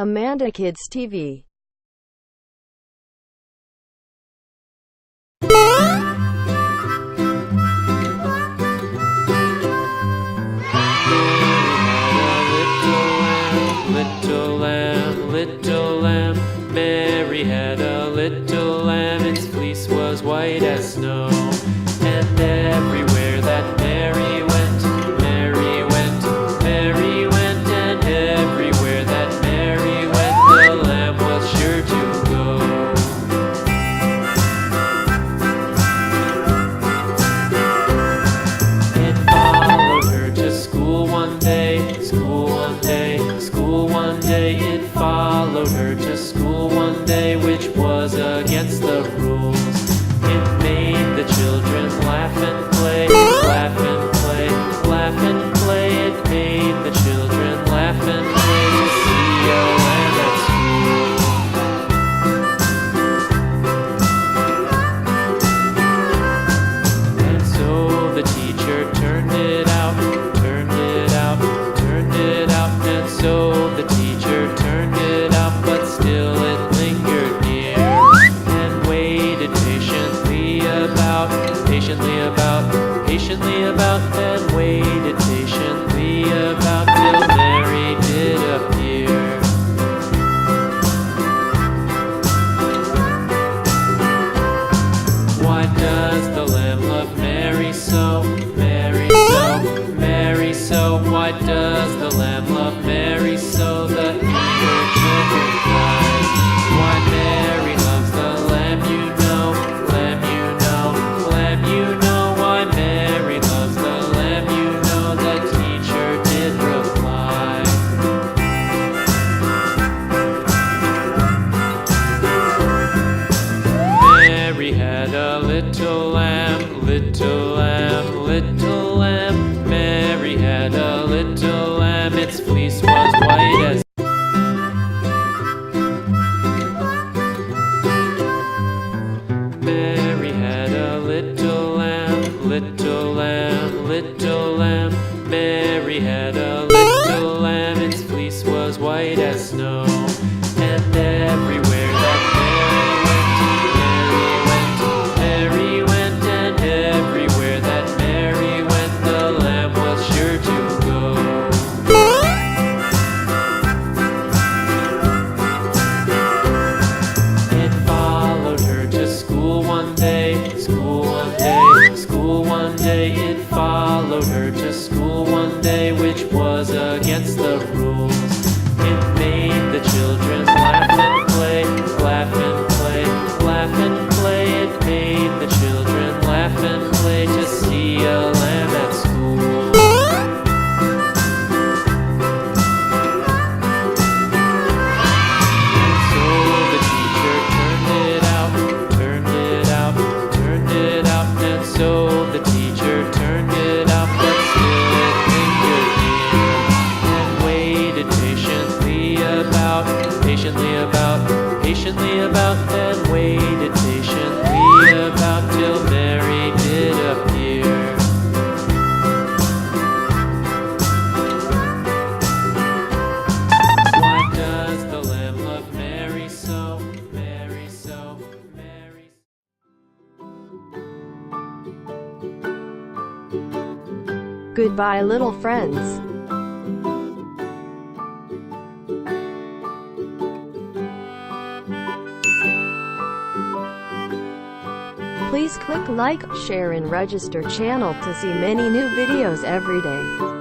Amandakidstv. Little lamb, little lamb, Mary had a little lamb. Its fleece was white as snow. And everywhere that Mary went, Mary went, Mary went. And everywhere that Mary went, the lamb was sure to go. It followed her to school one day, school one day, school one day. It followed her to school one day, which was against the rules. It made the children laugh and play, laugh and play, laugh and play. It made the children laugh and play to see a lamb at school. And so the teacher turned it out, turned it out, turned it out. And so the teacher turned it out, but still it lingered near and waited patiently about, and waited patiently about till Mary did appear. Why does the lamb love Mary so, Mary so, Mary so? Why does the lamb love Mary so? The eager children cry. Why Mary loves the lamb, you know, lamb, you know, lamb, you know. Why Mary loves the lamb, you know, the teacher did reply. Mary had a little lamb, little lamb, little lamb. Mary had a little lamb, its fleece was white as Mary had a little lamb, little lamb, little lamb. Mary had a little lamb, its fleece was white as snow. And everywhere that Mary went, and everywhere that Mary went, the lamb was sure to go. It followed her to school one day, school one day, school one day. It followed her to school one day, which was against the rules. It made the children laugh and play, laugh and play, laugh and play. It made the children laugh and play to see a lamb at school. And so the teacher turned it out, turned it out, turned it out. And so the teacher turned it out, but still it lingered near and waited patiently about, and waited patiently about till Mary did appear. Why does the lamb love Mary so, Mary so, Mary so? Goodbye, little friends. Please click like, share and register channel to see many new videos every day.